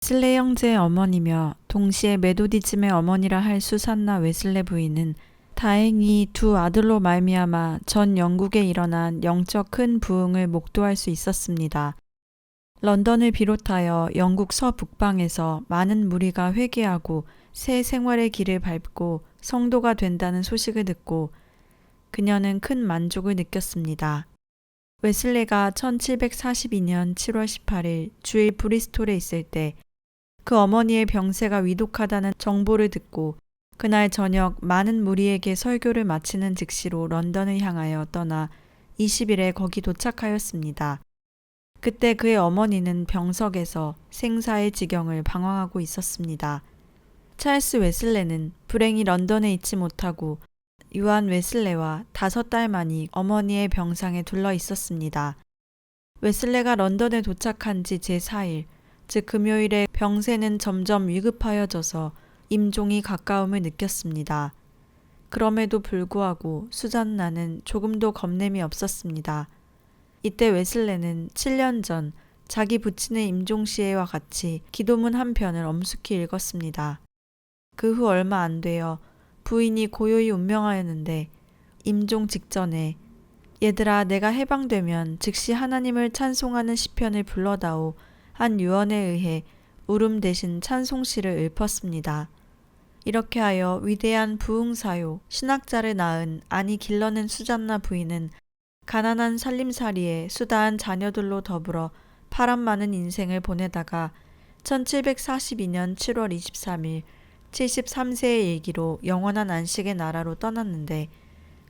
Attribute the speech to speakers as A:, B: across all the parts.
A: 웨슬레 형제의 어머니며 동시에 메도디즘의 어머니라 할 수산나 웨슬레 부인은 다행히 두 아들로 말미암아 전 영국에 일어난 영적 큰 부흥을 목도할 수 있었습니다. 런던을 비롯하여 영국 서북방에서 많은 무리가 회개하고 새 생활의 길을 밟고 성도가 된다는 소식을 듣고 그녀는 큰 만족을 느꼈습니다. 웨슬레가 1742년 7월 18일 주일 브리스톨에 있을 때 그 어머니의 병세가 위독하다는 정보를 듣고 그날 저녁 많은 무리에게 설교를 마치는 즉시로 런던을 향하여 떠나 20일에 거기 도착하였습니다. 그때 그의 어머니는 병석에서 생사의 지경을 방황하고 있었습니다. 찰스 웨슬레는 불행히 런던에 있지 못하고 요한 웨슬레와 5달 만이 어머니의 병상에 둘러 있었습니다. 웨슬레가 런던에 도착한 지 제4일, 즉 금요일에 병세는 점점 위급하여져서 임종이 가까움을 느꼈습니다. 그럼에도 불구하고 수잔나는 조금도 겁냄이 없었습니다. 이때 웨슬레는 7년 전 자기 부친의 임종시에와 같이 기도문 한 편을 엄숙히 읽었습니다. 그 후 얼마 안 되어 부인이 고요히 운명하였는데 임종 직전에 얘들아 내가 해방되면 즉시 하나님을 찬송하는 시편을 불러다오 한 유언에 의해 울음 대신 찬송시를 읊었습니다. 이렇게 하여 위대한 부흥사요 신학자를 낳은 아니 길러낸 수잔나 부인은 가난한 살림살이에 수다한 자녀들로 더불어 파란 많은 인생을 보내다가 1742년 7월 23일 73세의 일기로 영원한 안식의 나라로 떠났는데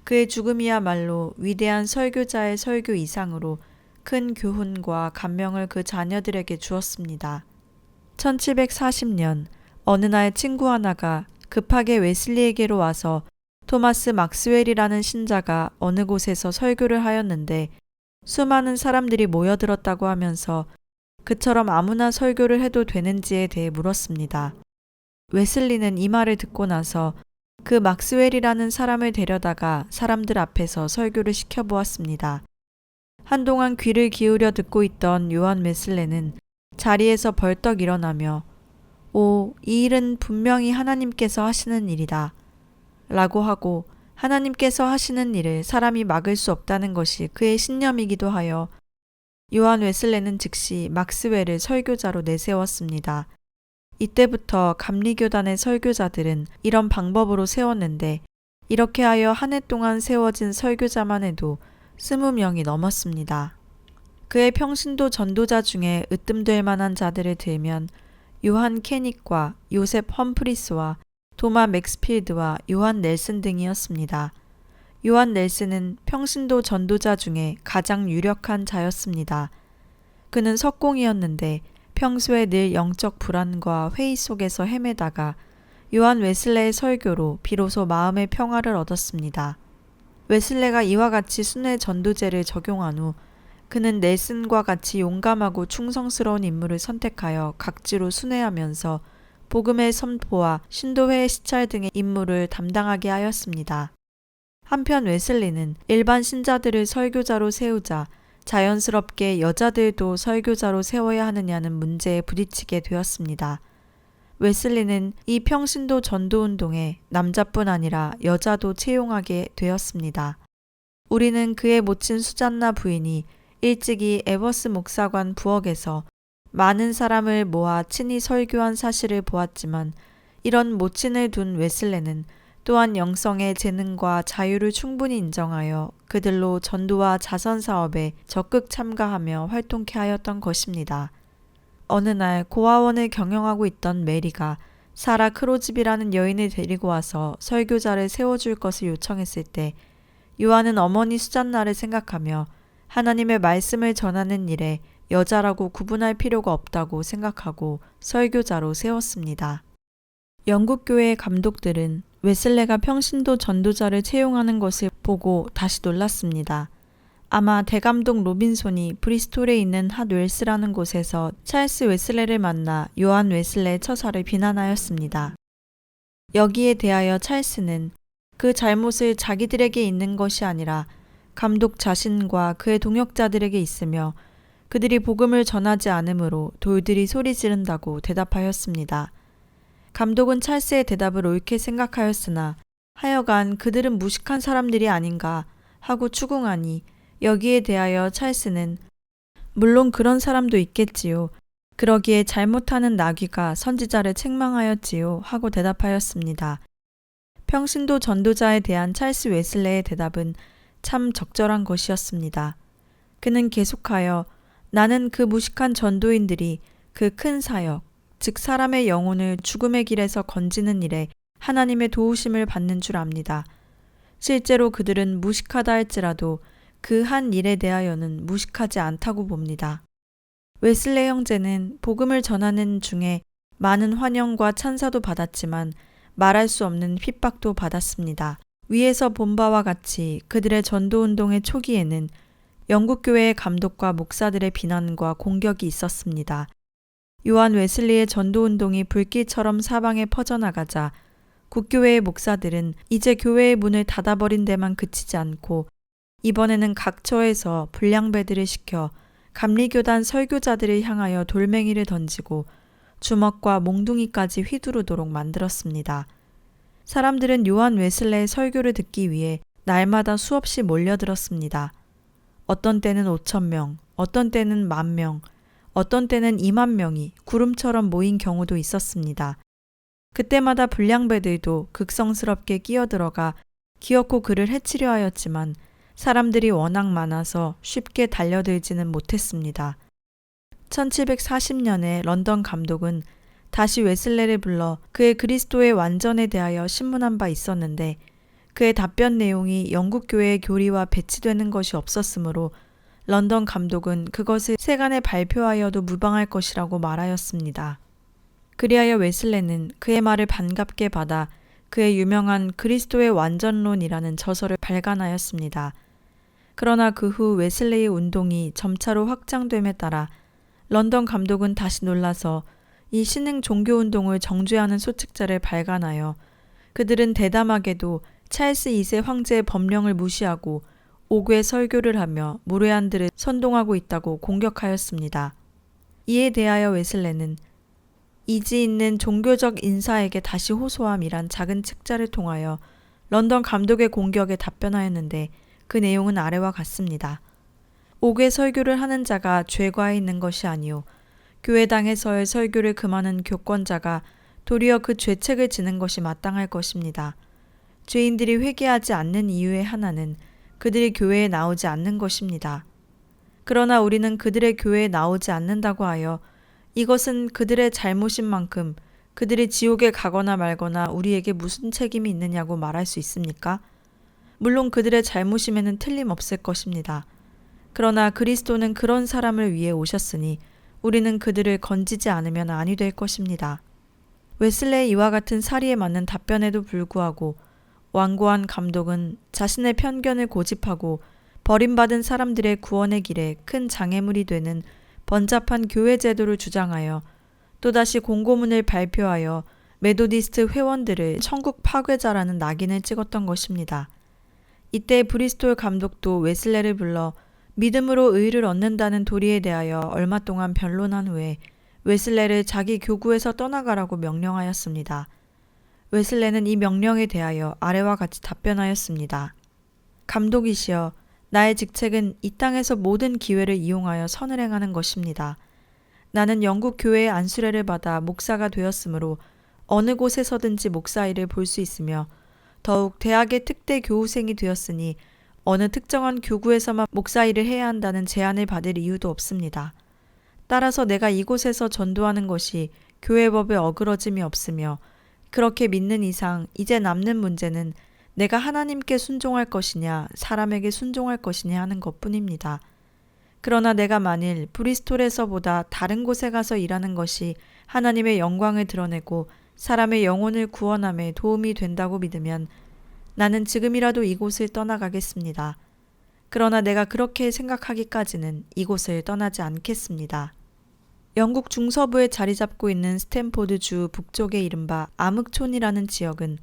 A: 그의 죽음이야말로 위대한 설교자의 설교 이상으로 큰 교훈과 감명을 그 자녀들에게 주었습니다. 1740년 어느 날 친구 하나가 급하게 웨슬리에게로 와서 토마스 막스웰이라는 신자가 어느 곳에서 설교를 하였는데 수많은 사람들이 모여들었다고 하면서 그처럼 아무나 설교를 해도 되는지에 대해 물었습니다. 웨슬리는 이 말을 듣고 나서 그 막스웰이라는 사람을 데려다가 사람들 앞에서 설교를 시켜보았습니다. 한동안 귀를 기울여 듣고 있던 요한 웨슬레는 자리에서 벌떡 일어나며 오, 이 일은 분명히 하나님께서 하시는 일이다 라고 하고 하나님께서 하시는 일을 사람이 막을 수 없다는 것이 그의 신념이기도 하여 요한 웨슬레는 즉시 막스웰을 설교자로 내세웠습니다. 이때부터 감리교단의 설교자들은 이런 방법으로 세웠는데 이렇게 하여 한 해 동안 세워진 설교자만 해도 20명이 넘었습니다. 그의 평신도 전도자 중에 으뜸될 만한 자들을 들면 요한 케닉과 요셉 험프리스와 도마 맥스필드와 요한 넬슨 등이었습니다. 요한 넬슨은 평신도 전도자 중에 가장 유력한 자였습니다. 그는 석공이었는데 평소에 늘 영적 불안과 회의 속에서 헤매다가 요한 웨슬레의 설교로 비로소 마음의 평화를 얻었습니다. 웨슬레가 이와 같이 순회 전도제를 적용한 후 그는 넬슨과 같이 용감하고 충성스러운 인물을 선택하여 각지로 순회하면서 복음의 선포와 신도회의 시찰 등의 임무를 담당하게 하였습니다. 한편 웨슬리는 일반 신자들을 설교자로 세우자 자연스럽게 여자들도 설교자로 세워야 하느냐는 문제에 부딪히게 되었습니다. 웨슬리는 이 평신도 전도운동에 남자뿐 아니라 여자도 채용하게 되었습니다. 우리는 그의 모친 수잔나 부인이 일찍이 에버스 목사관 부엌에서 많은 사람을 모아 친히 설교한 사실을 보았지만 이런 모친을 둔 웨슬레는 또한 영성의 재능과 자유를 충분히 인정하여 그들로 전도와 자선사업에 적극 참가하며 활동케 하였던 것입니다. 어느 날 고아원을 경영하고 있던 메리가 사라 크로집이라는 여인을 데리고 와서 설교자를 세워줄 것을 요청했을 때 요한은 어머니 수잔나를 생각하며 하나님의 말씀을 전하는 일에 여자라고 구분할 필요가 없다고 생각하고 설교자로 세웠습니다. 영국 교회의 감독들은 웨슬레가 평신도 전도자를 채용하는 것을 보고 다시 놀랐습니다. 아마 대감독 로빈손이 브리스톨에 있는 핫 웰스라는 곳에서 찰스 웨슬레를 만나 요한 웨슬레의 처사를 비난하였습니다. 여기에 대하여 찰스는 그 잘못을 자기들에게 있는 것이 아니라 감독 자신과 그의 동역자들에게 있으며 그들이 복음을 전하지 않으므로 돌들이 소리 지른다고 대답하였습니다. 감독은 찰스의 대답을 옳게 생각하였으나 하여간 그들은 무식한 사람들이 아닌가 하고 추궁하니 여기에 대하여 찰스는 물론 그런 사람도 있겠지요. 그러기에 잘못하는 나귀가 선지자를 책망하였지요 하고 대답하였습니다. 평신도 전도자에 대한 찰스 웨슬레의 대답은 참 적절한 것이었습니다. 그는 계속하여 나는 그 무식한 전도인들이 그 큰 사역, 즉 사람의 영혼을 죽음의 길에서 건지는 일에 하나님의 도우심을 받는 줄 압니다. 실제로 그들은 무식하다 할지라도 그 한 일에 대하여는 무식하지 않다고 봅니다. 웨슬레 형제는 복음을 전하는 중에 많은 환영과 찬사도 받았지만 말할 수 없는 핍박도 받았습니다. 위에서 본 바와 같이 그들의 전도운동의 초기에는 영국교회의 감독과 목사들의 비난과 공격이 있었습니다. 요한 웨슬리의 전도운동이 불길처럼 사방에 퍼져나가자 국교회의 목사들은 이제 교회의 문을 닫아버린 데만 그치지 않고 이번에는 각 처에서 불량배들을 시켜 감리교단 설교자들을 향하여 돌멩이를 던지고 주먹과 몽둥이까지 휘두르도록 만들었습니다. 사람들은 요한 웨슬레의 설교를 듣기 위해 날마다 수없이 몰려들었습니다. 어떤 때는 5,000명, 어떤 때는 10,000명, 어떤 때는 20,000명이 구름처럼 모인 경우도 있었습니다. 그때마다 불량배들도 극성스럽게 끼어들어가 기어코 그를 해치려 하였지만 사람들이 워낙 많아서 쉽게 달려들지는 못했습니다. 1740년에 런던 감독은 다시 웨슬레를 불러 그의 그리스도의 완전에 대하여 신문한 바 있었는데 그의 답변 내용이 영국 교회의 교리와 배치되는 것이 없었으므로 런던 감독은 그것을 세간에 발표하여도 무방할 것이라고 말하였습니다. 그리하여 웨슬레는 그의 말을 반갑게 받아 그의 유명한 그리스도의 완전론이라는 저서를 발간하였습니다. 그러나 그 후 웨슬레의 운동이 점차로 확장됨에 따라 런던 감독은 다시 놀라서 이 신흥 종교운동을 정죄하는 소책자를 발간하여 그들은 대담하게도 찰스 2세 황제의 법령을 무시하고 오구의 설교를 하며 무례한들을 선동하고 있다고 공격하였습니다. 이에 대하여 웨슬레는 이지 있는 종교적 인사에게 다시 호소함이란 작은 책자를 통하여 런던 감독의 공격에 답변하였는데 그 내용은 아래와 같습니다. 오구의 설교를 하는 자가 죄과에 있는 것이 아니요 교회당에서의 설교를 금하는 교권자가 도리어 그 죄책을 지는 것이 마땅할 것입니다. 죄인들이 회개하지 않는 이유의 하나는 그들이 교회에 나오지 않는 것입니다. 그러나 우리는 그들의 교회에 나오지 않는다고 하여 이것은 그들의 잘못인 만큼 그들이 지옥에 가거나 말거나 우리에게 무슨 책임이 있느냐고 말할 수 있습니까? 물론 그들의 잘못임에는 틀림없을 것입니다. 그러나 그리스도는 그런 사람을 위해 오셨으니 우리는 그들을 건지지 않으면 아니 될 것입니다. 웨슬레의 이와 같은 사리에 맞는 답변에도 불구하고 완고한 감독은 자신의 편견을 고집하고 버림받은 사람들의 구원의 길에 큰 장애물이 되는 번잡한 교회 제도를 주장하여 또다시 공고문을 발표하여 메도디스트 회원들을 천국 파괴자라는 낙인을 찍었던 것입니다. 이때 브리스톨 감독도 웨슬레를 불러 믿음으로 의를 얻는다는 도리에 대하여 얼마 동안 변론한 후에 웨슬레를 자기 교구에서 떠나가라고 명령하였습니다. 웨슬레는 이 명령에 대하여 아래와 같이 답변하였습니다. 감독이시여, 나의 직책은 이 땅에서 모든 기회를 이용하여 선을 행하는 것입니다. 나는 영국 교회의 안수례를 받아 목사가 되었으므로 어느 곳에서든지 목사 일을 볼 수 있으며 더욱 대학의 특대 교우생이 되었으니 어느 특정한 교구에서만 목사 일을 해야 한다는 제한을 받을 이유도 없습니다. 따라서 내가 이곳에서 전도하는 것이 교회법에 어그러짐이 없으며 그렇게 믿는 이상 이제 남는 문제는 내가 하나님께 순종할 것이냐 사람에게 순종할 것이냐 하는 것뿐입니다. 그러나 내가 만일 브리스톨에서보다 다른 곳에 가서 일하는 것이 하나님의 영광을 드러내고 사람의 영혼을 구원함에 도움이 된다고 믿으면 나는 지금이라도 이곳을 떠나가겠습니다. 그러나 내가 그렇게 생각하기까지는 이곳을 떠나지 않겠습니다. 영국 중서부에 자리 잡고 있는 스탠포드주 북쪽의 이른바 암흑촌이라는 지역은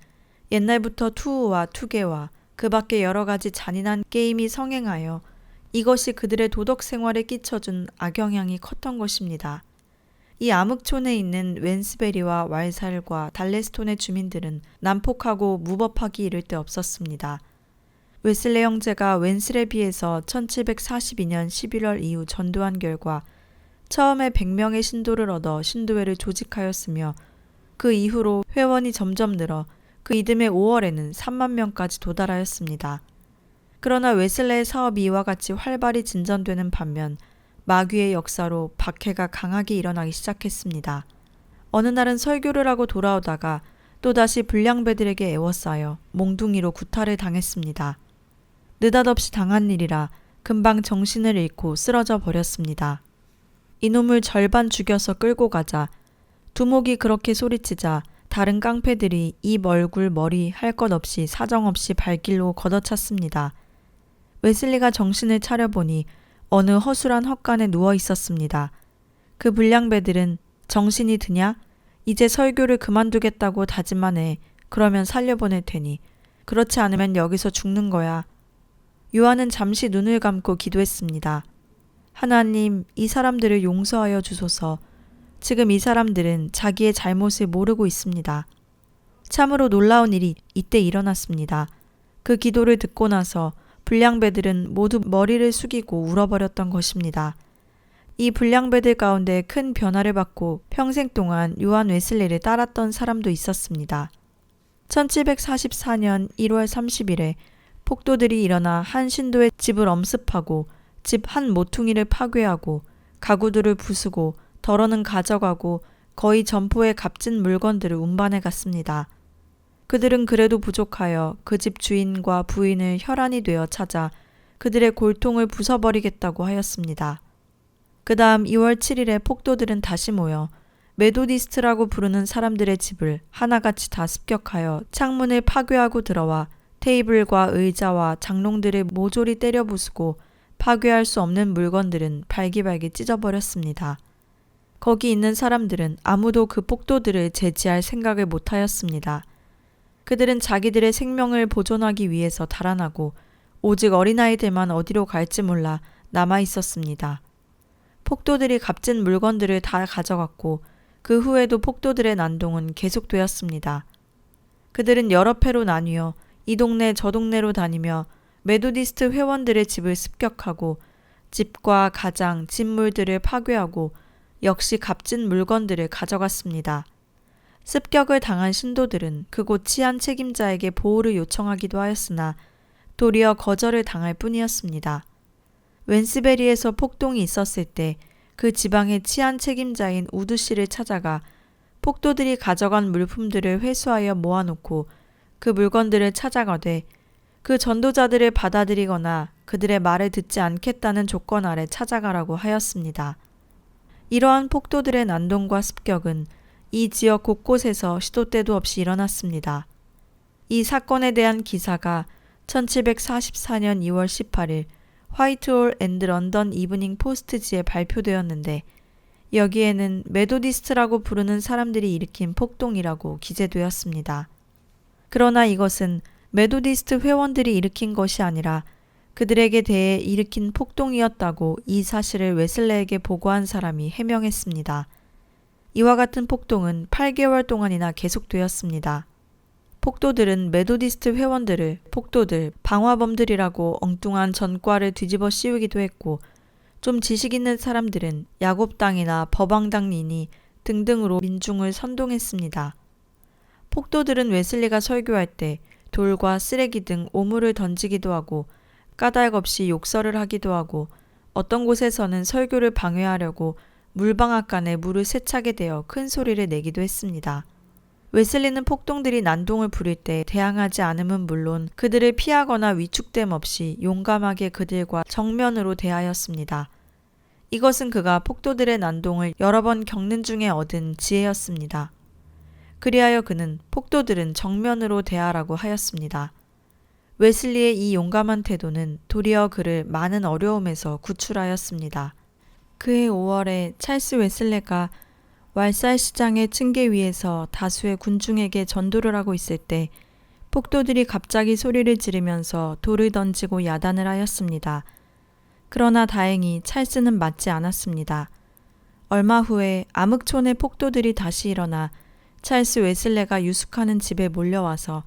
A: 옛날부터 투우와 투개와 그 밖에 여러 가지 잔인한 게임이 성행하여 이것이 그들의 도덕 생활에 끼쳐준 악영향이 컸던 것입니다. 이 암흑촌에 있는 웬스베리와 왈살과 달레스톤의 주민들은 난폭하고 무법하기 이를 데 없었습니다. 웨슬레 형제가 웬스레비에서 1742년 11월 이후 전도한 결과 처음에 100명의 신도를 얻어 신도회를 조직하였으며 그 이후로 회원이 점점 늘어 그 이듬해 5월에는 3만 명까지 도달하였습니다. 그러나 웨슬레의 사업이 이와 같이 활발히 진전되는 반면 마귀의 역사로 박해가 강하게 일어나기 시작했습니다. 어느 날은 설교를 하고 돌아오다가 또다시 불량배들에게 애워싸여 몽둥이로 구타를 당했습니다. 느닷없이 당한 일이라 금방 정신을 잃고 쓰러져 버렸습니다. 이놈을 절반 죽여서 끌고 가자 두목이 그렇게 소리치자 다른 깡패들이 입, 얼굴, 머리 할 것 없이 사정없이 발길로 걷어찼습니다. 웨슬리가 정신을 차려보니 어느 허술한 헛간에 누워 있었습니다. 그 불량배들은 정신이 드냐? 이제 설교를 그만두겠다고 다짐하네. 그러면 살려보낼 테니. 그렇지 않으면 여기서 죽는 거야. 요한은 잠시 눈을 감고 기도했습니다. 하나님, 이 사람들을 용서하여 주소서. 지금 이 사람들은 자기의 잘못을 모르고 있습니다. 참으로 놀라운 일이 이때 일어났습니다. 그 기도를 듣고 나서 불량배들은 모두 머리를 숙이고 울어버렸던 것입니다. 이 불량배들 가운데 큰 변화를 받고 평생 동안 요한 웨슬리를 따랐던 사람도 있었습니다. 1744년 1월 30일에 폭도들이 일어나 한 신도의 집을 엄습하고 집 한 모퉁이를 파괴하고 가구들을 부수고 덜어는 가져가고 거의 점포의 값진 물건들을 운반해 갔습니다. 그들은 그래도 부족하여 그 집 주인과 부인을 혈안이 되어 찾아 그들의 골통을 부숴버리겠다고 하였습니다. 그 다음 2월 7일에 폭도들은 다시 모여 메도디스트라고 부르는 사람들의 집을 하나같이 다 습격하여 창문을 파괴하고 들어와 테이블과 의자와 장롱들을 모조리 때려 부수고 파괴할 수 없는 물건들은 발기발기 찢어버렸습니다. 거기 있는 사람들은 아무도 그 폭도들을 제지할 생각을 못하였습니다. 그들은 자기들의 생명을 보존하기 위해서 달아나고 오직 어린아이들만 어디로 갈지 몰라 남아 있었습니다. 폭도들이 값진 물건들을 다 가져갔고 그 후에도 폭도들의 난동은 계속되었습니다. 그들은 여러 패로 나뉘어 이 동네 저 동네로 다니며 메도디스트 회원들의 집을 습격하고 집과 가장, 집물들을 파괴하고 역시 값진 물건들을 가져갔습니다. 습격을 당한 신도들은 그곳 치안 책임자에게 보호를 요청하기도 하였으나 도리어 거절을 당할 뿐이었습니다. 웬스베리에서 폭동이 있었을 때 그 지방의 치안 책임자인 우드 씨를 찾아가 폭도들이 가져간 물품들을 회수하여 모아놓고 그 물건들을 찾아가되 그 전도자들을 받아들이거나 그들의 말을 듣지 않겠다는 조건 아래 찾아가라고 하였습니다. 이러한 폭도들의 난동과 습격은 이 지역 곳곳에서 시도 때도 없이 일어났습니다. 이 사건에 대한 기사가 1744년 2월 18일 화이트홀 앤드 런던 이브닝 포스트지에 발표되었는데 여기에는 메도디스트라고 부르는 사람들이 일으킨 폭동이라고 기재되었습니다. 그러나 이것은 메도디스트 회원들이 일으킨 것이 아니라 그들에게 대해 일으킨 폭동이었다고 이 사실을 웨슬레에게 보고한 사람이 해명했습니다. 이와 같은 폭동은 8개월 동안이나 계속되었습니다. 폭도들은 메도디스트 회원들을 폭도들, 방화범들이라고 엉뚱한 전과를 뒤집어 씌우기도 했고 좀 지식 있는 사람들은 야곱당이나 법왕당리니 등등으로 민중을 선동했습니다. 폭도들은 웨슬리가 설교할 때 돌과 쓰레기 등 오물을 던지기도 하고 까닭없이 욕설을 하기도 하고 어떤 곳에서는 설교를 방해하려고 물방앗간에 물을 세차게 되어 큰 소리를 내기도 했습니다. 웨슬리는 폭동들이 난동을 부릴 때 대항하지 않음은 물론 그들을 피하거나 위축됨 없이 용감하게 그들과 정면으로 대하였습니다. 이것은 그가 폭도들의 난동을 여러 번 겪는 중에 얻은 지혜였습니다. 그리하여 그는 폭도들은 정면으로 대하라고 하였습니다. 웨슬리의 이 용감한 태도는 도리어 그를 많은 어려움에서 구출하였습니다. 그해 5월에 찰스 웨슬레가 왈살 시장의 층계 위에서 다수의 군중에게 전도를 하고 있을 때 폭도들이 갑자기 소리를 지르면서 돌을 던지고 야단을 하였습니다. 그러나 다행히 찰스는 맞지 않았습니다. 얼마 후에 암흑촌의 폭도들이 다시 일어나 찰스 웨슬레가 유숙하는 집에 몰려와서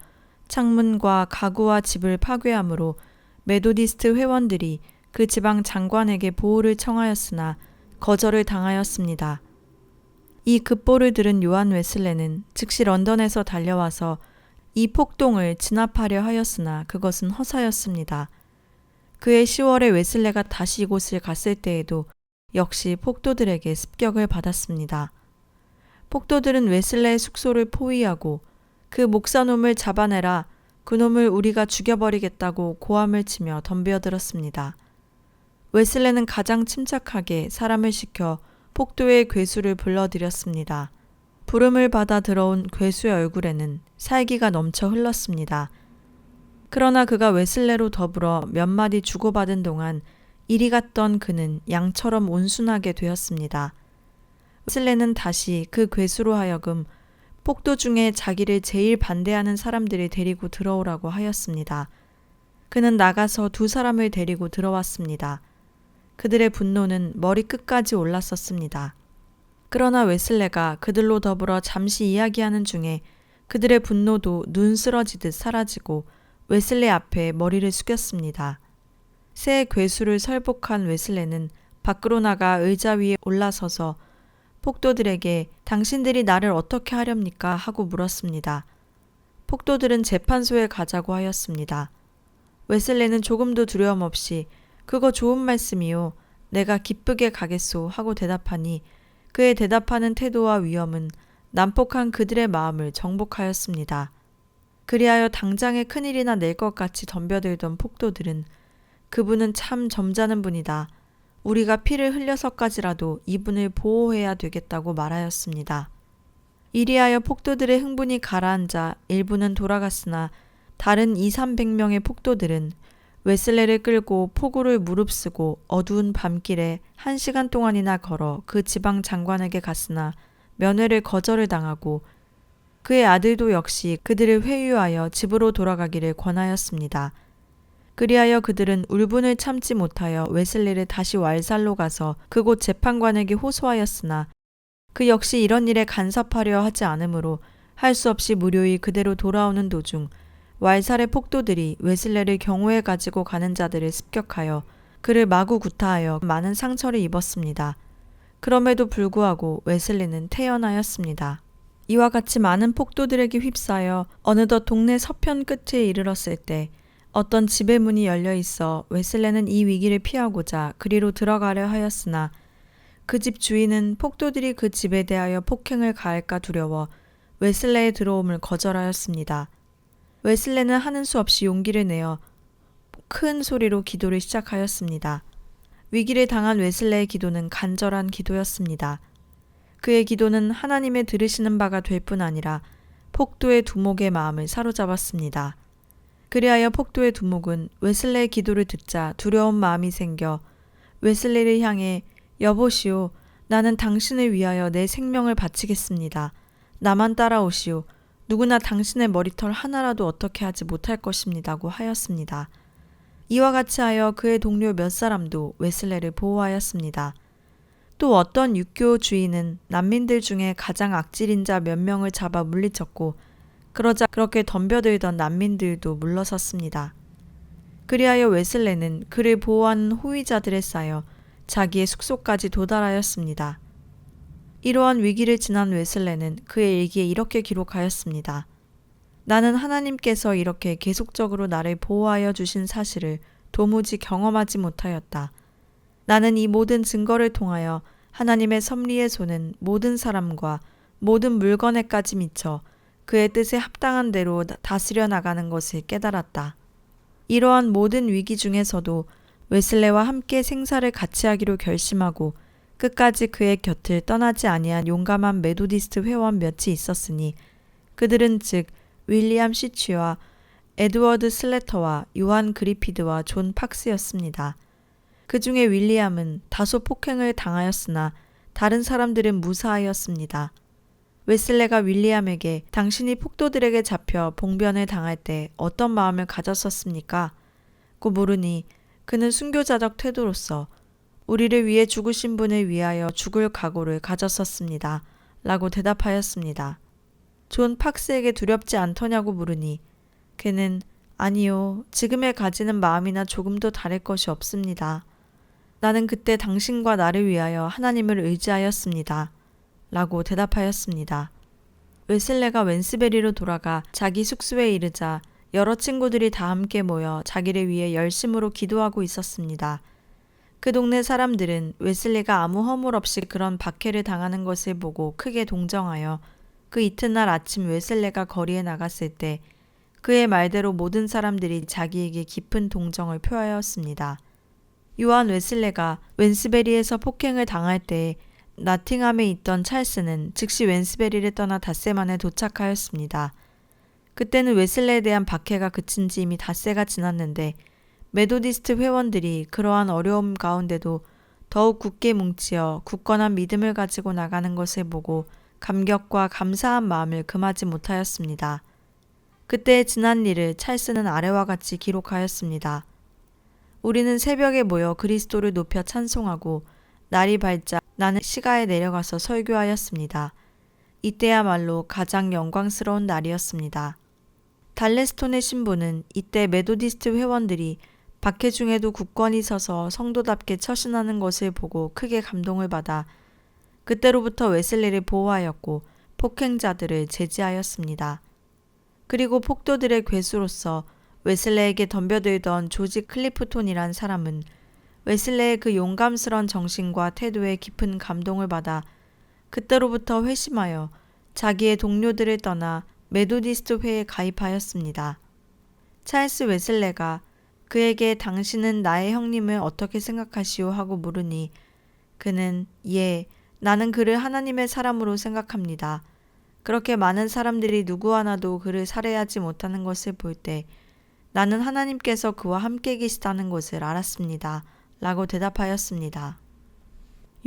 A: 창문과 가구와 집을 파괴함으로 메도디스트 회원들이 그 지방 장관에게 보호를 청하였으나 거절을 당하였습니다. 이 급보를 들은 요한 웨슬레는 즉시 런던에서 달려와서 이 폭동을 진압하려 하였으나 그것은 허사였습니다. 그해 10월에 웨슬레가 다시 이곳을 갔을 때에도 역시 폭도들에게 습격을 받았습니다. 폭도들은 웨슬레의 숙소를 포위하고 그 목사놈을 잡아내라, 그놈을 우리가 죽여버리겠다고 고함을 치며 덤벼들었습니다. 웨슬레는 가장 침착하게 사람을 시켜 폭도의 괴수를 불러들였습니다. 부름을 받아 들어온 괴수의 얼굴에는 살기가 넘쳐 흘렀습니다. 그러나 그가 웨슬레로 더불어 몇 마디 주고받은 동안 이리 갔던 그는 양처럼 온순하게 되었습니다. 웨슬레는 다시 그 괴수로 하여금 폭도 중에 자기를 제일 반대하는 사람들을 데리고 들어오라고 하였습니다. 그는 나가서 2사람을 데리고 들어왔습니다. 그들의 분노는 머리끝까지 올랐었습니다. 그러나 웨슬레가 그들로 더불어 잠시 이야기하는 중에 그들의 분노도 눈 쓰러지듯 사라지고 웨슬레 앞에 머리를 숙였습니다. 새 괴수를 설복한 웨슬레는 밖으로 나가 의자 위에 올라서서 폭도들에게 당신들이 나를 어떻게 하렵니까? 하고 물었습니다. 폭도들은 재판소에 가자고 하였습니다. 웨슬레는 조금도 두려움 없이 그거 좋은 말씀이요. 내가 기쁘게 가겠소 하고 대답하니 그의 대답하는 태도와 위엄은 난폭한 그들의 마음을 정복하였습니다. 그리하여 당장에 큰일이나 낼 것 같이 덤벼들던 폭도들은 그분은 참 점잖은 분이다. 우리가 피를 흘려서까지라도 이분을 보호해야 되겠다고 말하였습니다. 이리하여 폭도들의 흥분이 가라앉아 일부는 돌아갔으나 다른 200~300명의 폭도들은 웨슬레를 끌고 포구를 무릅쓰고 어두운 밤길에 1시간 동안이나 걸어 그 지방 장관에게 갔으나 면회를 거절을 당하고 그의 아들도 역시 그들을 회유하여 집으로 돌아가기를 권하였습니다. 그리하여 그들은 울분을 참지 못하여 웨슬레를 다시 왈살로 가서 그곳 재판관에게 호소하였으나 그 역시 이런 일에 간섭하려 하지 않으므로 할 수 없이 무료히 그대로 돌아오는 도중 왈살의 폭도들이 웨슬레를 경호해 가지고 가는 자들을 습격하여 그를 마구 구타하여 많은 상처를 입었습니다. 그럼에도 불구하고 웨슬레는 태어나였습니다. 이와 같이 많은 폭도들에게 휩싸여 어느덧 동네 서편 끝에 이르렀을 때 어떤 집의 문이 열려 있어 웨슬레는 이 위기를 피하고자 그리로 들어가려 하였으나 그 집 주인은 폭도들이 그 집에 대하여 폭행을 가할까 두려워 웨슬레의 들어옴을 거절하였습니다. 웨슬레는 하는 수 없이 용기를 내어 큰 소리로 기도를 시작하였습니다. 위기를 당한 웨슬레의 기도는 간절한 기도였습니다. 그의 기도는 하나님의 들으시는 바가 될 뿐 아니라 폭도의 두목의 마음을 사로잡았습니다. 그리하여 폭도의 두목은 웨슬레의 기도를 듣자 두려운 마음이 생겨 웨슬레를 향해 여보시오, 나는 당신을 위하여 내 생명을 바치겠습니다. 나만 따라오시오. 누구나 당신의 머리털 하나라도 어떻게 하지 못할 것입니다고 하였습니다. 이와 같이 하여 그의 동료 몇 사람도 웨슬레를 보호하였습니다. 또 어떤 육교 주인은 난민들 중에 가장 악질인 자 몇 명을 잡아 물리쳤고 그러자 그렇게 덤벼들던 난민들도 물러섰습니다. 그리하여 웨슬레는 그를 보호하는 호위자들에 쌓여 자기의 숙소까지 도달하였습니다. 이러한 위기를 지난 웨슬레는 그의 일기에 이렇게 기록하였습니다. 나는 하나님께서 이렇게 계속적으로 나를 보호하여 주신 사실을 도무지 경험하지 못하였다. 나는 이 모든 증거를 통하여 하나님의 섭리의 손은 모든 사람과 모든 물건에까지 미쳐 그의 뜻에 합당한 대로 다스려 나가는 것을 깨달았다. 이러한 모든 위기 중에서도 웨슬레와 함께 생사를 같이 하기로 결심하고 끝까지 그의 곁을 떠나지 아니한 용감한 메도디스트 회원 몇이 있었으니 그들은 즉 윌리엄 시취와 에드워드 슬래터와 요한 그리피드와 존 팍스였습니다. 그 중에 윌리엄은 다소 폭행을 당하였으나 다른 사람들은 무사하였습니다. 웨슬레가 윌리엄에게 당신이 폭도들에게 잡혀 봉변을 당할 때 어떤 마음을 가졌었습니까? 고 물으니 그는 순교자적 태도로서 우리를 위해 죽으신 분을 위하여 죽을 각오를 가졌었습니다. 라고 대답하였습니다. 존 팍스에게 두렵지 않더냐고 물으니 그는 아니요, 지금의 가지는 마음이나 조금도 다를 것이 없습니다. 나는 그때 당신과 나를 위하여 하나님을 의지하였습니다. 라고 대답하였습니다. 웨슬레가 웬스베리로 돌아가 자기 숙소에 이르자 여러 친구들이 다 함께 모여 자기를 위해 열심으로 기도하고 있었습니다. 그 동네 사람들은 웨슬레가 아무 허물 없이 그런 박해를 당하는 것을 보고 크게 동정하여 그 이튿날 아침 웨슬레가 거리에 나갔을 때 그의 말대로 모든 사람들이 자기에게 깊은 동정을 표하였습니다. 요한 웨슬레가 웬스베리에서 폭행을 당할 때 나팅함에 있던 찰스는 즉시 웬스베리를 떠나 닷새만에 도착하였습니다. 그때는 웨슬레에 대한 박해가 그친 지 이미 닷새가 지났는데 메도디스트 회원들이 그러한 어려움 가운데도 더욱 굳게 뭉치어 굳건한 믿음을 가지고 나가는 것을 보고 감격과 감사한 마음을 금하지 못하였습니다. 그때 지난 일을 찰스는 아래와 같이 기록하였습니다. 우리는 새벽에 모여 그리스도를 높여 찬송하고 날이 밝자 나는 시가에 내려가서 설교하였습니다. 이때야말로 가장 영광스러운 날이었습니다. 달레스톤의 신부는 이때 메도디스트 회원들이 박해 중에도 굳건히 서서 성도답게 처신하는 것을 보고 크게 감동을 받아 그때로부터 웨슬레를 보호하였고 폭행자들을 제지하였습니다. 그리고 폭도들의 괴수로서 웨슬레에게 덤벼들던 조지 클리프톤이란 사람은 웨슬레의 그 용감스런 정신과 태도에 깊은 감동을 받아 그때로부터 회심하여 자기의 동료들을 떠나 메도디스트 회에 가입하였습니다. 찰스 웨슬레가 그에게 당신은 나의 형님을 어떻게 생각하시오 하고 물으니 그는 예, 나는 그를 하나님의 사람으로 생각합니다. 그렇게 많은 사람들이 누구 하나도 그를 살해하지 못하는 것을 볼 때 나는 하나님께서 그와 함께 계시다는 것을 알았습니다. 라고 대답하였습니다.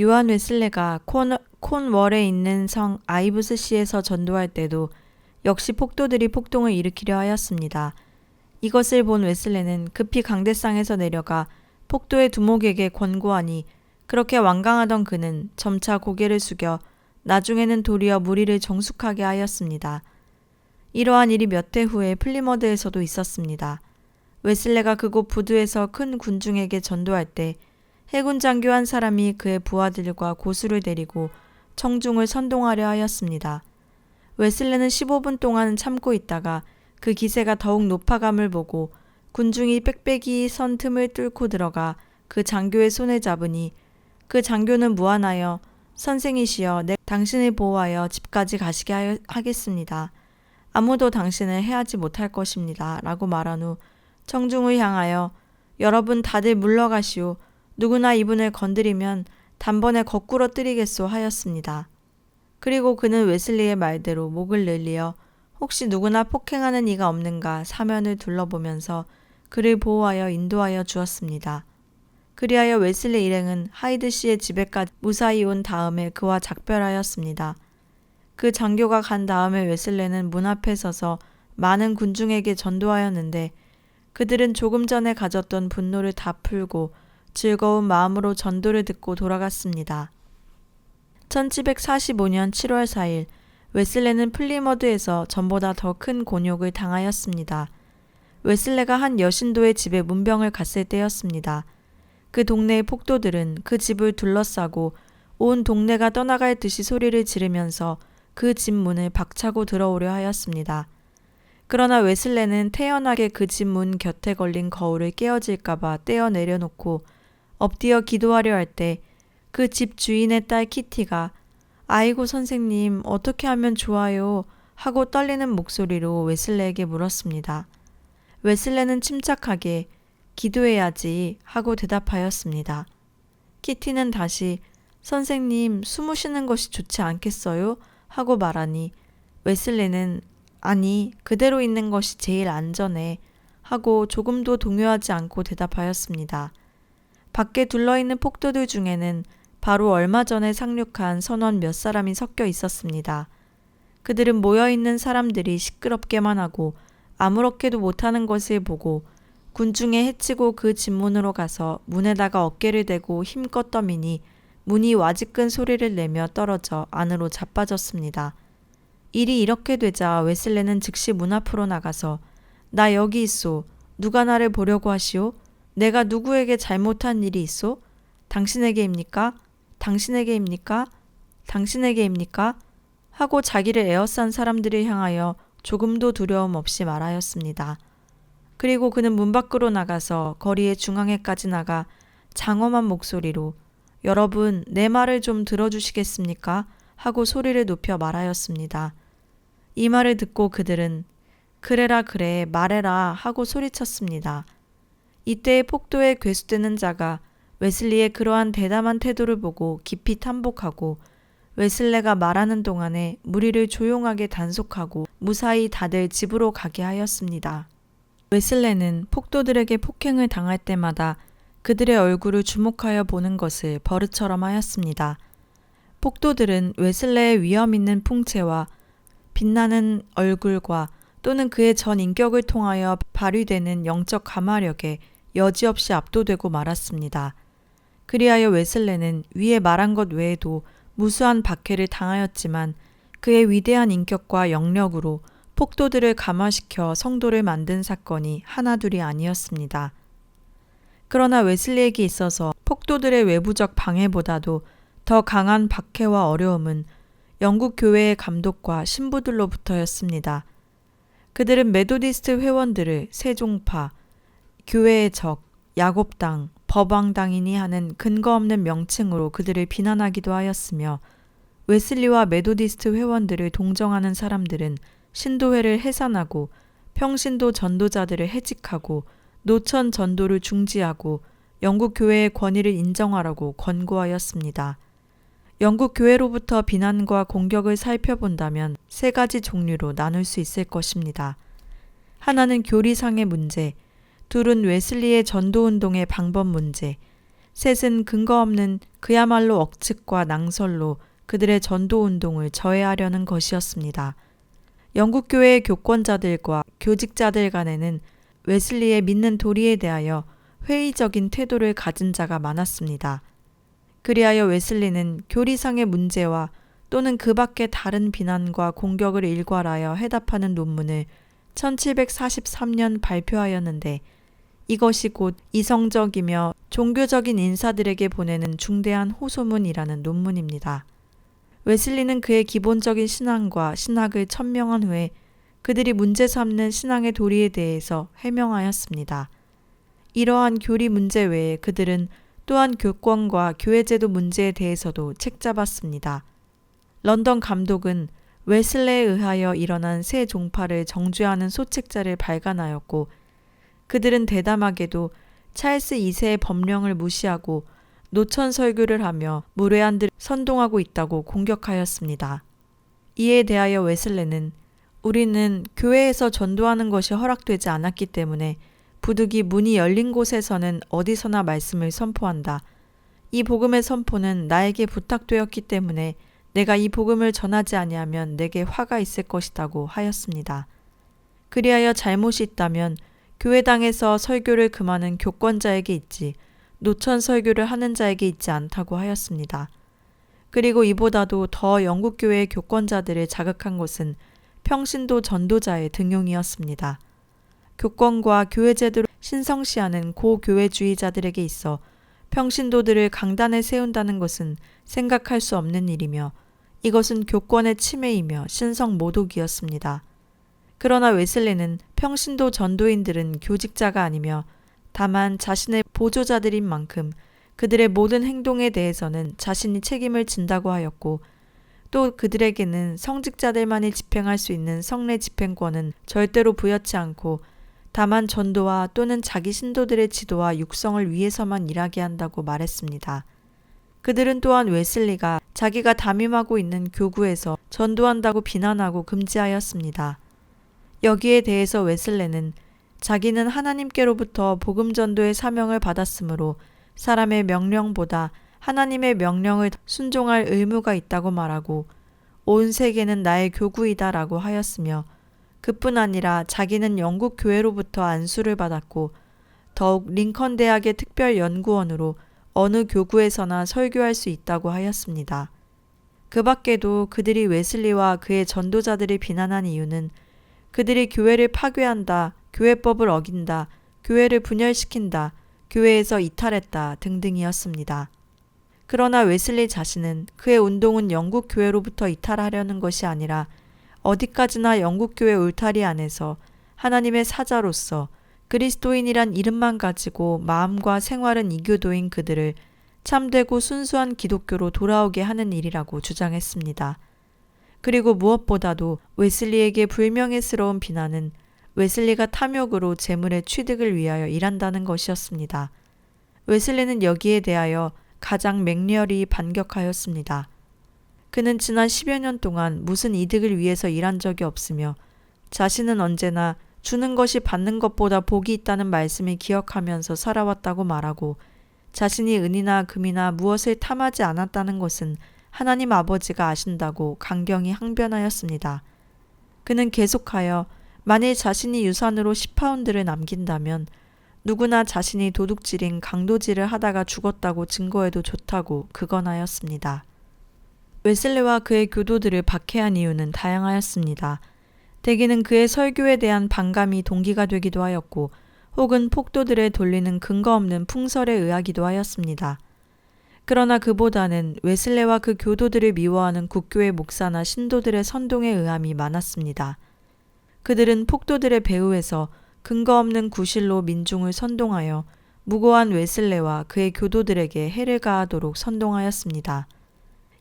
A: 요한 웨슬레가 콘월에 있는 성 아이브스시에서 전도할 때도 역시 폭도들이 폭동을 일으키려 하였습니다. 이것을 본 웨슬레는 급히 강대상에서 내려가 폭도의 두목에게 권고하니 그렇게 완강하던 그는 점차 고개를 숙여 나중에는 도리어 무리를 정숙하게 하였습니다. 이러한 일이 몇 해 후에 플리머드에서도 있었습니다. 웨슬레가 그곳 부두에서 큰 군중에게 전도할 때 해군 장교 한 사람이 그의 부하들과 고수를 데리고 청중을 선동하려 하였습니다. 웨슬레는 15분 동안 참고 있다가 그 기세가 더욱 높아감을 보고 군중이 빽빽이 선 틈을 뚫고 들어가 그 장교의 손을 잡으니 그 장교는 무안하여 선생이시여 내 당신을 보호하여 집까지 가시게 하겠습니다. 아무도 당신을 해하지 못할 것입니다. 라고 말한 후 청중을 향하여 여러분 다들 물러가시오. 누구나 이분을 건드리면 단번에 거꾸로 뜨리겠소 하였습니다. 그리고 그는 웨슬리의 말대로 목을 늘리어 혹시 누구나 폭행하는 이가 없는가 사면을 둘러보면서 그를 보호하여 인도하여 주었습니다. 그리하여 웨슬리 일행은 하이드 씨의 집에까지 무사히 온 다음에 그와 작별하였습니다. 그 장교가 간 다음에 웨슬레는 문 앞에 서서 많은 군중에게 전도하였는데 그들은 조금 전에 가졌던 분노를 다 풀고 즐거운 마음으로 전도를 듣고 돌아갔습니다. 1745년 7월 4일 웨슬레는 플리머드에서 전보다 더 큰 곤욕을 당하였습니다. 웨슬레가 한 여신도의 집에 문병을 갔을 때였습니다. 그 동네의 폭도들은 그 집을 둘러싸고 온 동네가 떠나갈 듯이 소리를 지르면서 그 집 문을 박차고 들어오려 하였습니다. 그러나 웨슬레는 태연하게 그 집 문 곁에 걸린 거울을 깨어질까봐 떼어 내려놓고 엎드려 기도하려 할 때 그 집 주인의 딸 키티가 아이고 선생님 어떻게 하면 좋아요 하고 떨리는 목소리로 웨슬레에게 물었습니다. 웨슬레는 침착하게 기도해야지 하고 대답하였습니다. 키티는 다시 선생님 숨을 쉬는 것이 좋지 않겠어요? 하고 말하니 웨슬레는 아니 그대로 있는 것이 제일 안전해 하고 조금도 동요하지 않고 대답하였습니다. 밖에 둘러있는 폭도들 중에는 바로 얼마 전에 상륙한 선원 몇 사람이 섞여 있었습니다. 그들은 모여있는 사람들이 시끄럽게만 하고 아무렇게도 못하는 것을 보고 군중에 해치고 그 집문으로 가서 문에다가 어깨를 대고 힘껏 떠미니 문이 와지끈 소리를 내며 떨어져 안으로 자빠졌습니다. 일이 이렇게 되자 웨슬레는 즉시 문 앞으로 나가서 나 여기 있소. 누가 나를 보려고 하시오? 내가 누구에게 잘못한 일이 있소? 당신에게입니까? 당신에게입니까? 당신에게입니까? 하고 자기를 에워싼 사람들을 향하여 조금도 두려움 없이 말하였습니다. 그리고 그는 문 밖으로 나가서 거리의 중앙에까지 나가 장엄한 목소리로 여러분 내 말을 좀 들어주시겠습니까? 하고 소리를 높여 말하였습니다. 이 말을 듣고 그들은 그래라 그래 말해라 하고 소리쳤습니다. 이때에 폭도에 괴수되는 자가 웨슬리의 그러한 대담한 태도를 보고 깊이 탐복하고 웨슬레가 말하는 동안에 무리를 조용하게 단속하고 무사히 다들 집으로 가게 하였습니다. 웨슬레는 폭도들에게 폭행을 당할 때마다 그들의 얼굴을 주목하여 보는 것을 버릇처럼 하였습니다. 폭도들은 웨슬레의 위험 있는 풍채와 빛나는 얼굴과 또는 그의 전 인격을 통하여 발휘되는 영적 가마력에 여지없이 압도되고 말았습니다. 그리하여 웨슬레는 위에 말한 것 외에도 무수한 박해를 당하였지만 그의 위대한 인격과 영력으로 폭도들을 감화시켜 성도를 만든 사건이 하나둘이 아니었습니다. 그러나 웨슬리에게 있어서 폭도들의 외부적 방해보다도 더 강한 박해와 어려움은 영국 교회의 감독과 신부들로부터였습니다. 그들은 메도디스트 회원들을 세종파, 교회의 적, 야곱당, 법왕당이니 하는 근거 없는 명칭으로 그들을 비난하기도 하였으며 웨슬리와 메도디스트 회원들을 동정하는 사람들은 신도회를 해산하고 평신도 전도자들을 해직하고 노천 전도를 중지하고 영국 교회의 권위를 인정하라고 권고하였습니다. 영국 교회로부터 비난과 공격을 살펴본다면 세 가지 종류로 나눌 수 있을 것입니다. 하나는 교리상의 문제, 둘은 웨슬리의 전도운동의 방법 문제, 셋은 근거 없는 그야말로 억측과 낭설로 그들의 전도운동을 저해하려는 것이었습니다. 영국 교회의 교권자들과 교직자들 간에는 웨슬리의 믿는 도리에 대하여 회의적인 태도를 가진 자가 많았습니다. 그리하여 웨슬리는 교리상의 문제와 또는 그 밖의 다른 비난과 공격을 일괄하여 해답하는 논문을 1743년 발표하였는데 이것이 곧 이성적이며 종교적인 인사들에게 보내는 중대한 호소문이라는 논문입니다. 웨슬리는 그의 기본적인 신앙과 신학을 천명한 후에 그들이 문제 삼는 신앙의 도리에 대해서 해명하였습니다. 이러한 교리 문제 외에 그들은 또한 교권과 교회제도 문제에 대해서도 책잡았습니다. 런던 감독은 웨슬레에 의하여 일어난 새 종파를 정죄하는 소책자를 발간하였고 그들은 대담하게도 찰스 2세의 법령을 무시하고 노천 설교를 하며 무례한들을 선동하고 있다고 공격하였습니다. 이에 대하여 웨슬레는 우리는 교회에서 전도하는 것이 허락되지 않았기 때문에 부득이 문이 열린 곳에서는 어디서나 말씀을 선포한다. 이 복음의 선포는 나에게 부탁되었기 때문에 내가 이 복음을 전하지 아니하면 내게 화가 있을 것이다고 하였습니다. 그리하여 잘못이 있다면 교회당에서 설교를 금하는 교권자에게 있지 노천 설교를 하는 자에게 있지 않다고 하였습니다. 그리고 이보다도 더 영국교회의 교권자들을 자극한 것은 평신도 전도자의 등용이었습니다. 교권과 교회제도를 신성시하는 고교회주의자들에게 있어 평신도들을 강단에 세운다는 것은 생각할 수 없는 일이며 이것은 교권의 침해이며 신성 모독이었습니다. 그러나 웨슬리는 평신도 전도인들은 교직자가 아니며 다만 자신의 보조자들인 만큼 그들의 모든 행동에 대해서는 자신이 책임을 진다고 하였고 또 그들에게는 성직자들만이 집행할 수 있는 성례 집행권은 절대로 부여치 않고 다만 전도와 또는 자기 신도들의 지도와 육성을 위해서만 일하게 한다고 말했습니다. 그들은 또한 웨슬리가 자기가 담임하고 있는 교구에서 전도한다고 비난하고 금지하였습니다. 여기에 대해서 웨슬레는 자기는 하나님께로부터 복음 전도의 사명을 받았으므로 사람의 명령보다 하나님의 명령을 순종할 의무가 있다고 말하고 온 세계는 나의 교구이다라고 하였으며 그뿐 아니라 자기는 영국 교회로부터 안수를 받았고 더욱 링컨 대학의 특별 연구원으로 어느 교구에서나 설교할 수 있다고 하였습니다. 그 밖에도 그들이 웨슬리와 그의 전도자들을 비난한 이유는 그들이 교회를 파괴한다, 교회법을 어긴다, 교회를 분열시킨다, 교회에서 이탈했다 등등이었습니다. 그러나 웨슬리 자신은 그의 운동은 영국 교회로부터 이탈하려는 것이 아니라 어디까지나 영국 교회 울타리 안에서 하나님의 사자로서 그리스도인이란 이름만 가지고 마음과 생활은 이교도인 그들을 참되고 순수한 기독교로 돌아오게 하는 일이라고 주장했습니다. 그리고 무엇보다도 웨슬리에게 불명예스러운 비난은 웨슬리가 탐욕으로 재물의 취득을 위하여 일한다는 것이었습니다. 웨슬리는 여기에 대하여 가장 맹렬히 반격하였습니다. 그는 지난 10여 년 동안 무슨 이득을 위해서 일한 적이 없으며 자신은 언제나 주는 것이 받는 것보다 복이 있다는 말씀을 기억하면서 살아왔다고 말하고 자신이 은이나 금이나 무엇을 탐하지 않았다는 것은 하나님 아버지가 아신다고 강경히 항변하였습니다. 그는 계속하여 만일 자신이 유산으로 10파운드를 남긴다면 누구나 자신이 도둑질인 강도질을 하다가 죽었다고 증거해도 좋다고 극언하였습니다. 웨슬리와 그의 교도들을 박해한 이유는 다양하였습니다. 대개는 그의 설교에 대한 반감이 동기가 되기도 하였고 혹은 폭도들에 돌리는 근거 없는 풍설에 의하기도 하였습니다. 그러나 그보다는 웨슬레와 그 교도들을 미워하는 국교의 목사나 신도들의 선동에 의함이 많았습니다. 그들은 폭도들의 배후에서 근거 없는 구실로 민중을 선동하여 무고한 웨슬레와 그의 교도들에게 해를 가하도록 선동하였습니다.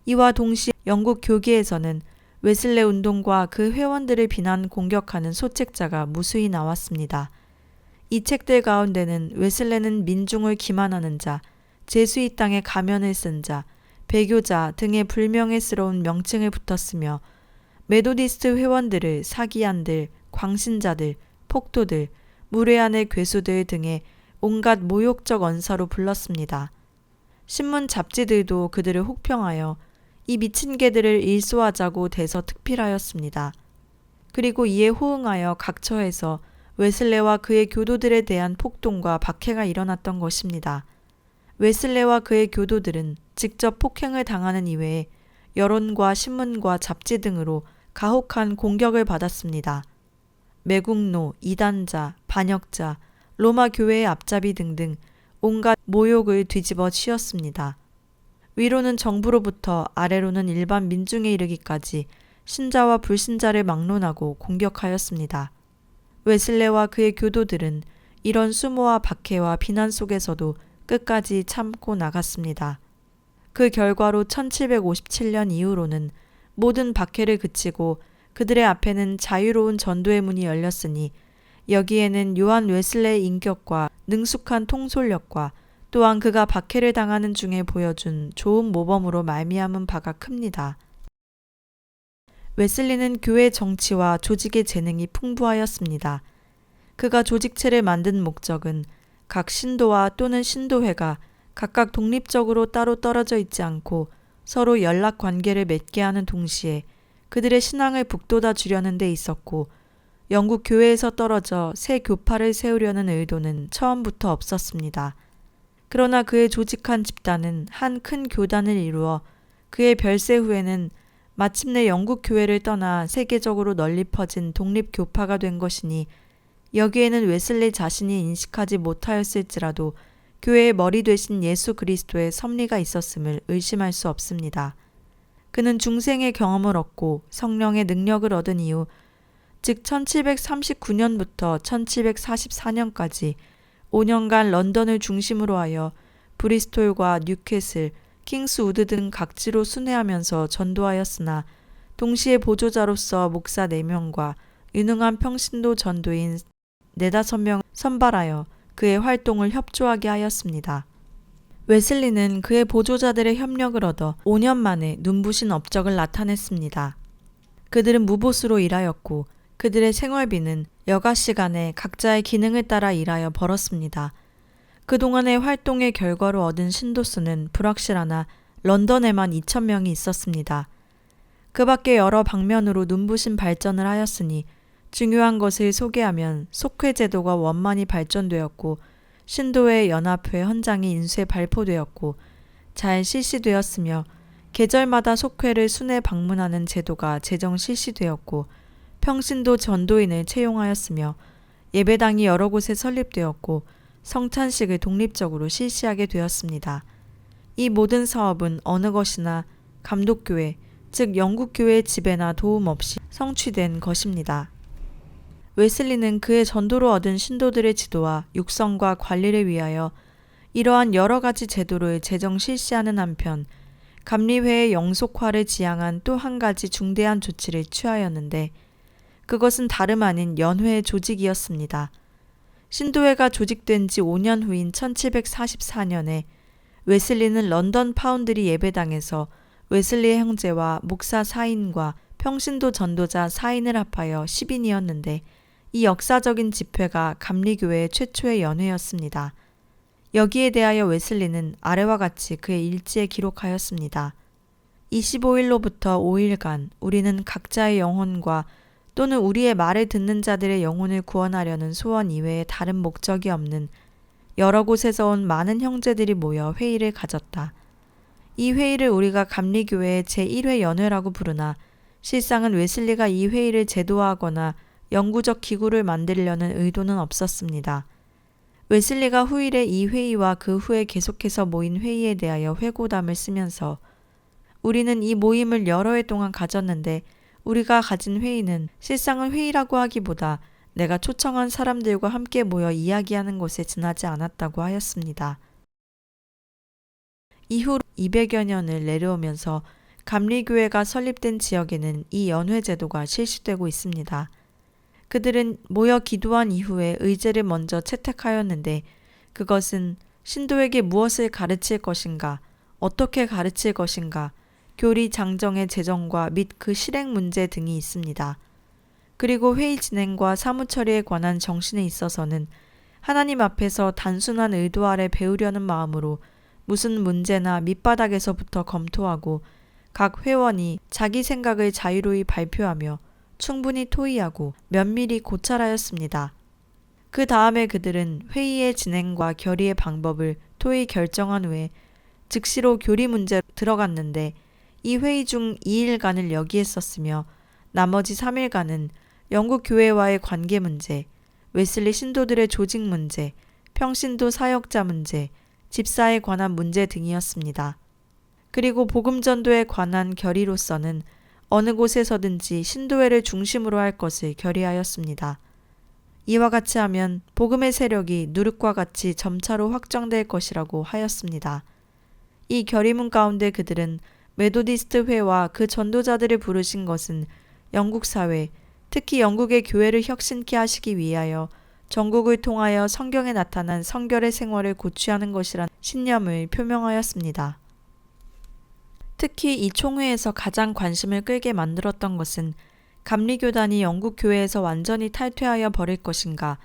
A: 이와 동시에 영국 교계에서는 웨슬레 운동과 그 회원들을 비난 공격하는 소책자가 무수히 나왔습니다. 이 책들 가운데는 웨슬레는 민중을 기만하는 자, 제수의 땅에 가면을 쓴 자, 배교자 등의 불명예스러운 명칭을 붙었으며 메도디스트 회원들을 사기안들, 광신자들, 폭도들, 무례한의 괴수들 등의 온갖 모욕적 언사로 불렀습니다. 신문 잡지들도 그들을 혹평하여 이 미친 개들을 일소하자고 대서특필하였습니다. 그리고 이에 호응하여 각처에서 웨슬레와 그의 교도들에 대한 폭동과 박해가 일어났던 것입니다. 웨슬레와 그의 교도들은 직접 폭행을 당하는 이외에 여론과 신문과 잡지 등으로 가혹한 공격을 받았습니다. 매국노, 이단자, 반역자, 로마 교회의 앞잡이 등등 온갖 모욕을 뒤집어 씌웠습니다. 위로는 정부로부터 아래로는 일반 민중에 이르기까지 신자와 불신자를 막론하고 공격하였습니다. 웨슬레와 그의 교도들은 이런 수모와 박해와 비난 속에서도 끝까지 참고 나갔습니다. 그 결과로 1757년 이후로는 모든 박해를 그치고 그들의 앞에는 자유로운 전도의 문이 열렸으니 여기에는 요한 웨슬레의 인격과 능숙한 통솔력과 또한 그가 박해를 당하는 중에 보여준 좋은 모범으로 말미암은 바가 큽니다. 웨슬리는 교회 정치와 조직의 재능이 풍부하였습니다. 그가 조직체를 만든 목적은 각 신도와 또는 신도회가 각각 독립적으로 따로 떨어져 있지 않고 서로 연락 관계를 맺게 하는 동시에 그들의 신앙을 북돋아 주려는 데 있었고 영국 교회에서 떨어져 새 교파를 세우려는 의도는 처음부터 없었습니다. 그러나 그의 조직한 집단은 한 큰 교단을 이루어 그의 별세 후에는 마침내 영국 교회를 떠나 세계적으로 널리 퍼진 독립교파가 된 것이니 여기에는 웨슬리 자신이 인식하지 못하였을지라도 교회의 머리 되신 예수 그리스도의 섭리가 있었음을 의심할 수 없습니다. 그는 중생의 경험을 얻고 성령의 능력을 얻은 이후 즉 1739년부터 1744년까지 5년간 런던을 중심으로 하여 브리스톨과 뉴캐슬, 킹스우드 등 각지로 순회하면서 전도하였으나 동시에 보조자로서 목사 4명과 유능한 평신도 전도인 4-5명을 선발하여 그의 활동을 협조하게 하였습니다. 웨슬리는 그의 보조자들의 협력을 얻어 5년 만에 눈부신 업적을 나타냈습니다. 그들은 무보수로 일하였고 그들의 생활비는 여가 시간에 각자의 기능을 따라 일하여 벌었습니다. 그동안의 활동의 결과로 얻은 신도수는 불확실하나 런던에만 2,000명이 있었습니다. 그 밖에 여러 방면으로 눈부신 발전을 하였으니 중요한 것을 소개하면 속회 제도가 원만히 발전되었고 신도회 연합회 헌장이 인쇄 발표되었고 잘 실시되었으며 계절마다 속회를 순회 방문하는 제도가 제정 실시되었고 평신도 전도인을 채용하였으며 예배당이 여러 곳에 설립되었고 성찬식을 독립적으로 실시하게 되었습니다. 이 모든 사업은 어느 것이나 감독교회, 즉 영국교회의 지배나 도움 없이 성취된 것입니다. 웨슬리는 그의 전도로 얻은 신도들의 지도와 육성과 관리를 위하여 이러한 여러 가지 제도를 제정 실시하는 한편 감리회의 영속화를 지향한 또 한 가지 중대한 조치를 취하였는데 그것은 다름 아닌 연회의 조직이었습니다. 신도회가 조직된 지 5년 후인 1744년에 웨슬리는 런던 파운드리 예배당에서 웨슬리 형제와 목사 4인과 평신도 전도자 4인을 합하여 10인이었는데 이 역사적인 집회가 감리교회의 최초의 연회였습니다. 여기에 대하여 웨슬리는 아래와 같이 그의 일지에 기록하였습니다. 25일로부터 5일간 우리는 각자의 영혼과 또는 우리의 말을 듣는 자들의 영혼을 구원하려는 소원 이외에 다른 목적이 없는 여러 곳에서 온 많은 형제들이 모여 회의를 가졌다. 이 회의를 우리가 감리교회의 제1회 연회라고 부르나 실상은 웨슬리가 이 회의를 제도화하거나 영구적 기구를 만들려는 의도는 없었습니다. 웨슬리가 후일에 이 회의와 그 후에 계속해서 모인 회의에 대하여 회고담을 쓰면서 우리는 이 모임을 여러 해 동안 가졌는데 우리가 가진 회의는 실상은 회의라고 하기보다 내가 초청한 사람들과 함께 모여 이야기하는 것에 지나지 않았다고 하였습니다. 이후 200여 년을 내려오면서 감리교회가 설립된 지역에는 이 연회 제도가 실시되고 있습니다. 그들은 모여 기도한 이후에 의제를 먼저 채택하였는데 그것은 신도에게 무엇을 가르칠 것인가, 어떻게 가르칠 것인가, 교리 장정의 제정과 및 그 실행 문제 등이 있습니다. 그리고 회의 진행과 사무 처리에 관한 정신에 있어서는 하나님 앞에서 단순한 의도 아래 배우려는 마음으로 무슨 문제나 밑바닥에서부터 검토하고 각 회원이 자기 생각을 자유로이 발표하며 충분히 토의하고 면밀히 고찰하였습니다. 그 다음에 그들은 회의의 진행과 결의의 방법을 토의 결정한 후에 즉시로 교리 문제로 들어갔는데 이 회의 중 2일간을 여기에 썼으며 나머지 3일간은 영국 교회와의 관계 문제, 웨슬리 신도들의 조직 문제, 평신도 사역자 문제, 집사에 관한 문제 등이었습니다. 그리고 복음전도에 관한 결의로서는 어느 곳에서든지 신도회를 중심으로 할 것을 결의하였습니다. 이와 같이 하면 복음의 세력이 누룩과 같이 점차로 확정될 것이라고 하였습니다. 이 결의문 가운데 그들은 메도디스트 회와 그 전도자들을 부르신 것은 영국 사회, 특히 영국의 교회를 혁신케 하시기 위하여 전국을 통하여 성경에 나타난 성결의 생활을 고취하는 것이란 신념을 표명하였습니다. 특히 이 총회에서 가장 관심을 끌게 만들었던 것은 감리교단이 영국 교회에서 완전히 탈퇴하여 버릴 것인가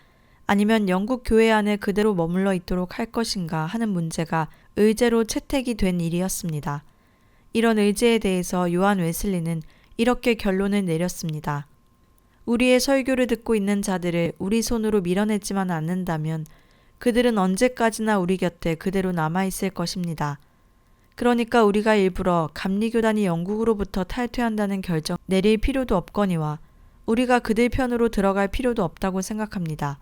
A: 아니면 영국 교회 안에 그대로 머물러 있도록 할 것인가 하는 문제가 의제로 채택이 된 일이었습니다. 이런 의제에 대해서 요한 웨슬리는 이렇게 결론을 내렸습니다. 우리의 설교를 듣고 있는 자들을 우리 손으로 밀어내지만 않는다면 그들은 언제까지나 우리 곁에 그대로 남아있을 것입니다. 그러니까 우리가 일부러 감리교단이 영국으로부터 탈퇴한다는 결정 내릴 필요도 없거니와 우리가 그들 편으로 들어갈 필요도 없다고 생각합니다.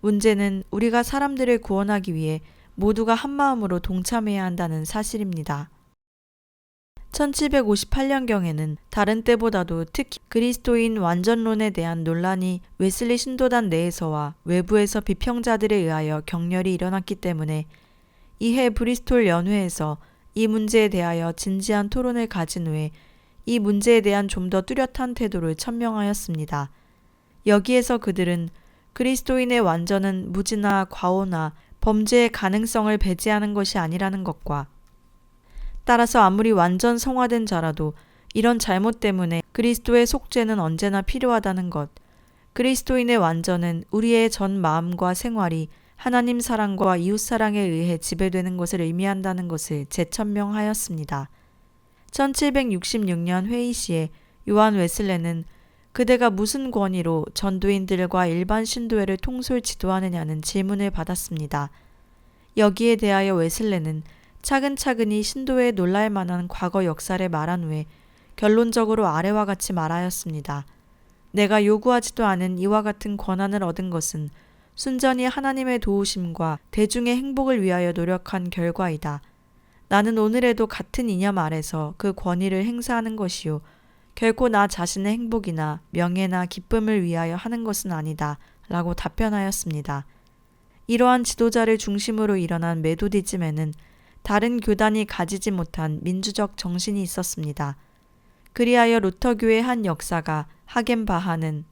A: 문제는 우리가 사람들을 구원하기 위해 모두가 한마음으로 동참해야 한다는 사실입니다. 1758년경에는 다른 때보다도 특히 그리스도인 완전론에 대한 논란이 웨슬리 신도단 내에서와 외부에서 비평자들에 의하여 격렬히 일어났기 때문에 이해 브리스톨 연회에서 이 문제에 대하여 진지한 토론을 가진 후에 이 문제에 대한 좀 더 뚜렷한 태도를 천명하였습니다. 여기에서 그들은 그리스도인의 완전은 무지나 과오나 범죄의 가능성을 배제하는 것이 아니라는 것과 따라서 아무리 완전 성화된 자라도 이런 잘못 때문에 그리스도의 속죄는 언제나 필요하다는 것, 그리스도인의 완전은 우리의 전 마음과 생활이 하나님 사랑과 이웃 사랑에 의해 지배되는 것을 의미한다는 것을 재천명하였습니다. 1766년 회의 시에 요한 웨슬레는 그대가 무슨 권위로 전도인들과 일반 신도회를 통솔 지도하느냐는 질문을 받았습니다. 여기에 대하여 웨슬레는 차근차근히 신도에 놀랄 만한 과거 역사를 말한 후에 결론적으로 아래와 같이 말하였습니다. 내가 요구하지도 않은 이와 같은 권한을 얻은 것은 순전히 하나님의 도우심과 대중의 행복을 위하여 노력한 결과이다. 나는 오늘에도 같은 이념 아래서 그 권위를 행사하는 것이요. 결코 나 자신의 행복이나 명예나 기쁨을 위하여 하는 것은 아니다. 라고 답변하였습니다. 이러한 지도자를 중심으로 일어난 메도디즘에는 다른 교단이 가지지 못한 민주적 정신이 있었습니다. 그리하여 루터교의 한 역사가 하겐바하는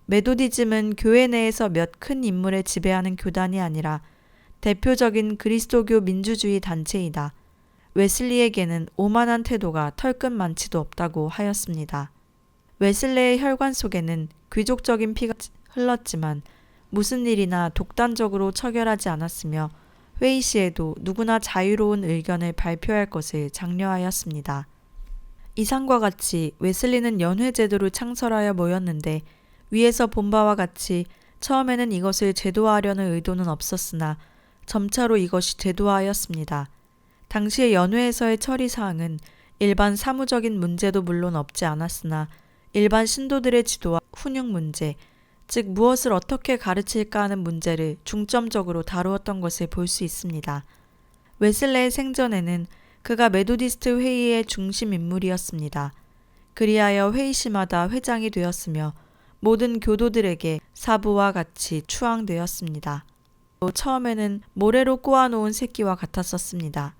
A: 메도디즘은 교회 내에서 몇 큰 인물을 지배하는 교단이 아니라 대표적인 그리스도교 민주주의 단체이다. 웨슬리에게는 오만한 태도가 털끝만치도 없다고 하였습니다. 웨슬레의 혈관 속에는 귀족적인 피가 흘렀지만 무슨 일이나 독단적으로 처결하지 않았으며 회의 시에도 누구나 자유로운 의견을 발표할 것을 장려하였습니다. 이상과 같이 웨슬리는 연회 제도를 창설하여 모였는데 위에서 본 바와 같이 처음에는 이것을 제도화하려는 의도는 없었으나 점차로 이것이 제도화하였습니다. 당시의 연회에서의 처리사항은 일반 사무적인 문제도 물론 없지 않았으나 일반 신도들의 지도와 훈육 문제, 즉 무엇을 어떻게 가르칠까 하는 문제를 중점적으로 다루었던 것을 볼 수 있습니다. 웨슬레의 생전에는 그가 메도디스트 회의의 중심 인물이었습니다. 그리하여 회의시마다 회장이 되었으며 모든 교도들에게 사부와 같이 추앙되었습니다. 처음에는 모래로 꼬아놓은 새끼와 같았었습니다.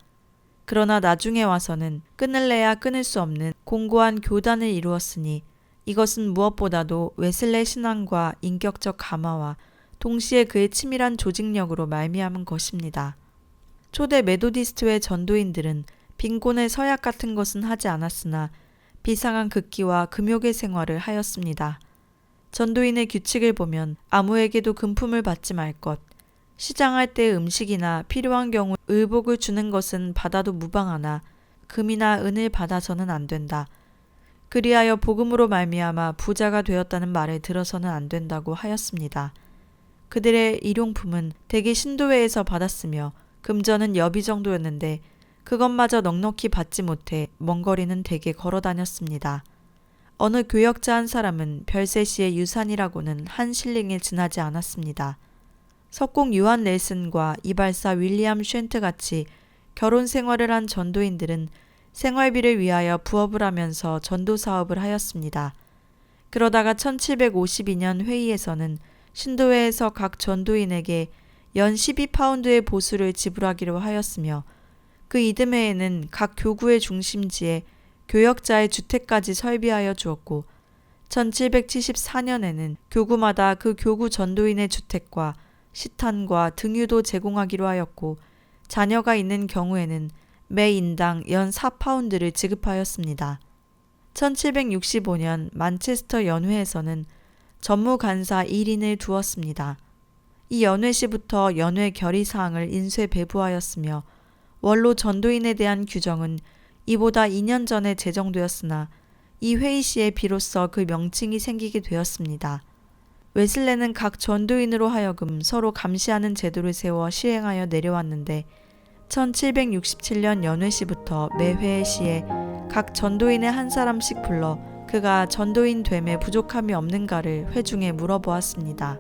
A: 그러나 나중에 와서는 끊을래야 끊을 수 없는 공고한 교단을 이루었으니 이것은 무엇보다도 웨슬레 신앙과 인격적 감화와 동시에 그의 치밀한 조직력으로 말미암은 것입니다. 초대 메도디스트회 전도인들은 빈곤의 서약 같은 것은 하지 않았으나 비상한 극기와 금욕의 생활을 하였습니다. 전도인의 규칙을 보면 아무에게도 금품을 받지 말 것, 시장할 때 음식이나 필요한 경우 의복을 주는 것은 받아도 무방하나 금이나 은을 받아서는 안 된다. 그리하여 복음으로 말미암아 부자가 되었다는 말을 들어서는 안 된다고 하였습니다. 그들의 일용품은 대개 신도회에서 받았으며 금전은 여비 정도였는데 그것마저 넉넉히 받지 못해 먼 거리는 대개 걸어 다녔습니다. 어느 교역자 한 사람은 별세시의 유산이라고는 한 실링에 지나지 않았습니다. 석공 유한 넬슨과 이발사 윌리엄 쉔트 같이 결혼 생활을 한 전도인들은 생활비를 위하여 부업을 하면서 전도 사업을 하였습니다. 그러다가 1752년 회의에서는 신도회에서 각 전도인에게 연 12파운드의 보수를 지불하기로 하였으며 그 이듬해에는 각 교구의 중심지에 교역자의 주택까지 설비하여 주었고 1774년에는 교구마다 그 교구 전도인의 주택과 식탄과 등유도 제공하기로 하였고 자녀가 있는 경우에는 매 인당 연 4파운드를 지급하였습니다. 1765년 만체스터 연회에서는 전무간사 1인을 두었습니다. 이 연회시부터 연회 결의사항을 인쇄 배부하였으며 원로 전도인에 대한 규정은 이보다 2년 전에 제정되었으나 이 회의 시에 비로소 그 명칭이 생기게 되었습니다. 웨슬레는 각 전도인으로 하여금 서로 감시하는 제도를 세워 시행하여 내려왔는데 1767년 연회시부터 매 회의 시에 각 전도인의 한 사람씩 불러 그가 전도인 됨에 부족함이 없는가를 회중에 물어보았습니다.